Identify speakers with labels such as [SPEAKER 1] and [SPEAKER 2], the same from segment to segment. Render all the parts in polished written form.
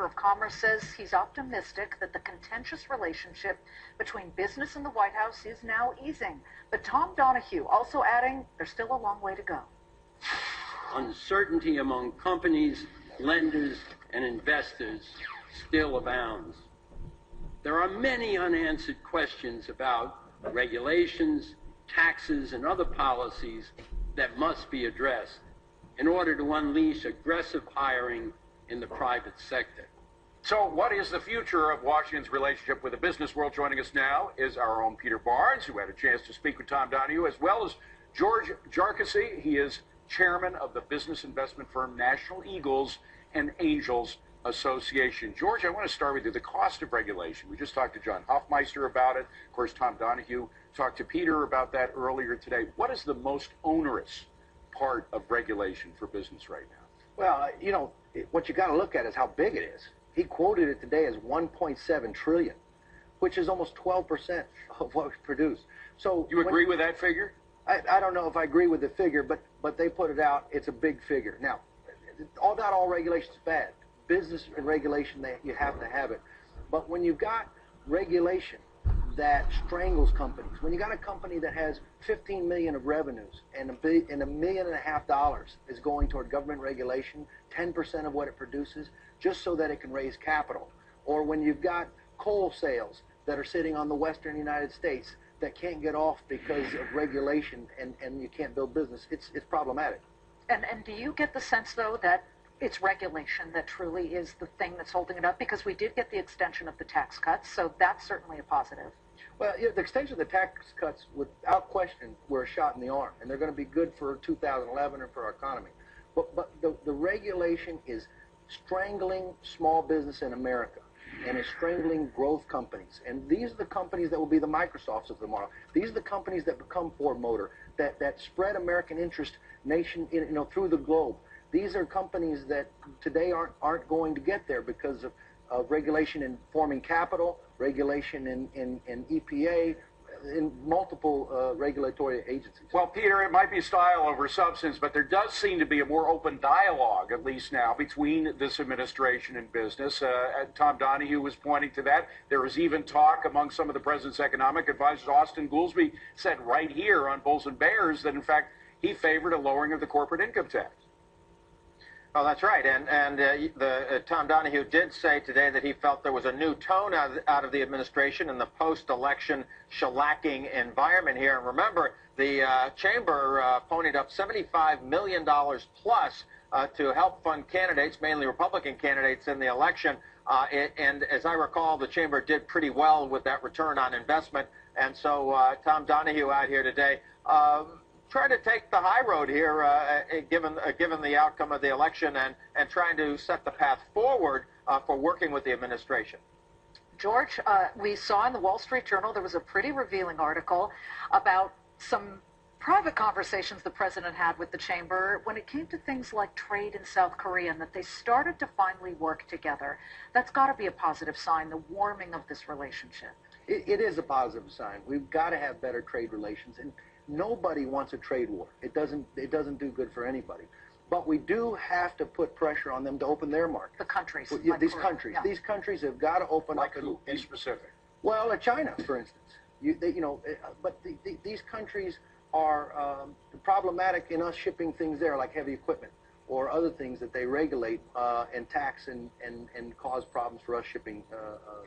[SPEAKER 1] Chamber of Commerce says he's optimistic that the contentious relationship between business and the White House is now easing. But Tom Donahue also adding there's still a long way to go.
[SPEAKER 2] Uncertainty among companies, lenders, and investors still abounds. There are many unanswered questions about regulations, taxes, and other policies that must be addressed in order to unleash aggressive hiring in the private sector.
[SPEAKER 3] So what is the future of Washington's relationship with the business world? Joining us now is our own Peter Barnes, who had a chance to speak with Tom Donahue, as well as George Jarkesy. He is chairman of the business investment firm National Eagles and Angels Association. George, I want to start with you. The cost of regulation. We just talked to John Hoffmeister about it. Of course, Tom Donahue talked to Peter about that earlier today. What is the most onerous part of regulation for business right now?
[SPEAKER 4] Well, you know, what you got to look at is how big it is. He quoted it today as 1.7 trillion, which is almost 12% of what we produce. So
[SPEAKER 3] you agree with that figure?
[SPEAKER 4] I don't know if I agree with the figure, but they put it out. It's a big figure. Now, not all regulation is bad. Business and regulation, you have to have it. But when you've got regulation that strangles companies, when you got a company that has 15 million of revenues and $1.5 million is going toward government regulation, 10% of what it produces, just so that it can raise capital, or when you've got coal sales that are sitting on the western United States that can't get off because of regulation and you can't build business, it's problematic.
[SPEAKER 1] And do you get the sense, though, that it's regulation that truly is the thing that's holding it up? Because we did get the extension of the tax cuts, so that's certainly a positive.
[SPEAKER 4] Well, yeah, the extension of the tax cuts, without question, were a shot in the arm, and they're going to be good for 2011 and for our economy. But the regulation is strangling small business in America, and is strangling growth companies. And these are the companies that will be the Microsofts of tomorrow. These are the companies that become Ford Motor, that spread American interest through the globe. These are companies that today aren't going to get there because of regulation in forming capital, regulation in EPA, in multiple regulatory agencies.
[SPEAKER 3] Well, Peter, it might be style over substance, but there does seem to be a more open dialogue, at least now, between this administration and business. Tom Donahue was pointing to that. There was even talk among some of the president's economic advisors. Austin Goolsbee said right here on Bulls and Bears that, in fact, he favored a lowering of the corporate income tax.
[SPEAKER 5] Oh, that's right. And Tom Donahue did say today that he felt there was a new tone out of the administration in the post-election shellacking environment here. And remember, the chamber ponied up $75 million plus to help fund candidates, mainly Republican candidates, in the election. And as I recall, the chamber did pretty well with that return on investment. And so Tom Donahue out here today trying to take the high road here, given the outcome of the election, and trying to set the path forward for working with the administration.
[SPEAKER 1] George, we saw in the Wall Street Journal there was a pretty revealing article about some private conversations the president had with the chamber when it came to things like trade in South Korea, and that they started to finally work together. That's got to be a positive sign, the warming of this relationship.
[SPEAKER 4] It is a positive sign. We've got to have better trade relations, and nobody wants a trade war. It doesn't do good for anybody. But we do have to put pressure on them to open their market.
[SPEAKER 1] The countries.
[SPEAKER 4] Well, these countries. Yeah. These countries have got to open
[SPEAKER 3] up.
[SPEAKER 4] Like
[SPEAKER 3] who? Be specific.
[SPEAKER 4] Well, China, for instance. But these countries are problematic in us shipping things there, like heavy equipment or other things that they regulate and tax and cause problems for us shipping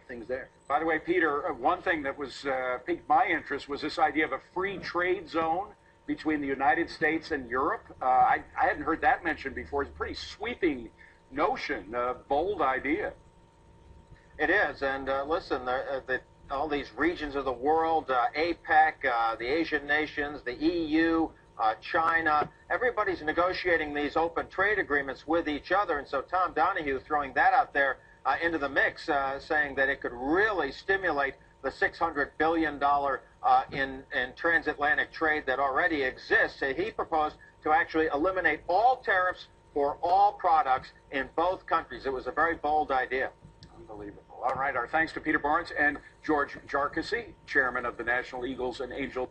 [SPEAKER 4] things there.
[SPEAKER 3] By the way, Peter, one thing that was piqued my interest was this idea of a free trade zone between the United States and Europe. I hadn't heard that mentioned before. It's a pretty sweeping notion, a bold idea.
[SPEAKER 5] It is, and listen, all these regions of the world, APEC, the Asian nations, the EU, China, everybody's negotiating these open trade agreements with each other, and so Tom Donahue throwing that out there into the mix, saying that it could really stimulate the $600 billion in transatlantic trade that already exists. He proposed to actually eliminate all tariffs for all products in both countries. It was a very bold idea.
[SPEAKER 3] Unbelievable. All right, our thanks to Peter Barnes and George Jarkesy, chairman of the National Eagles and Angels.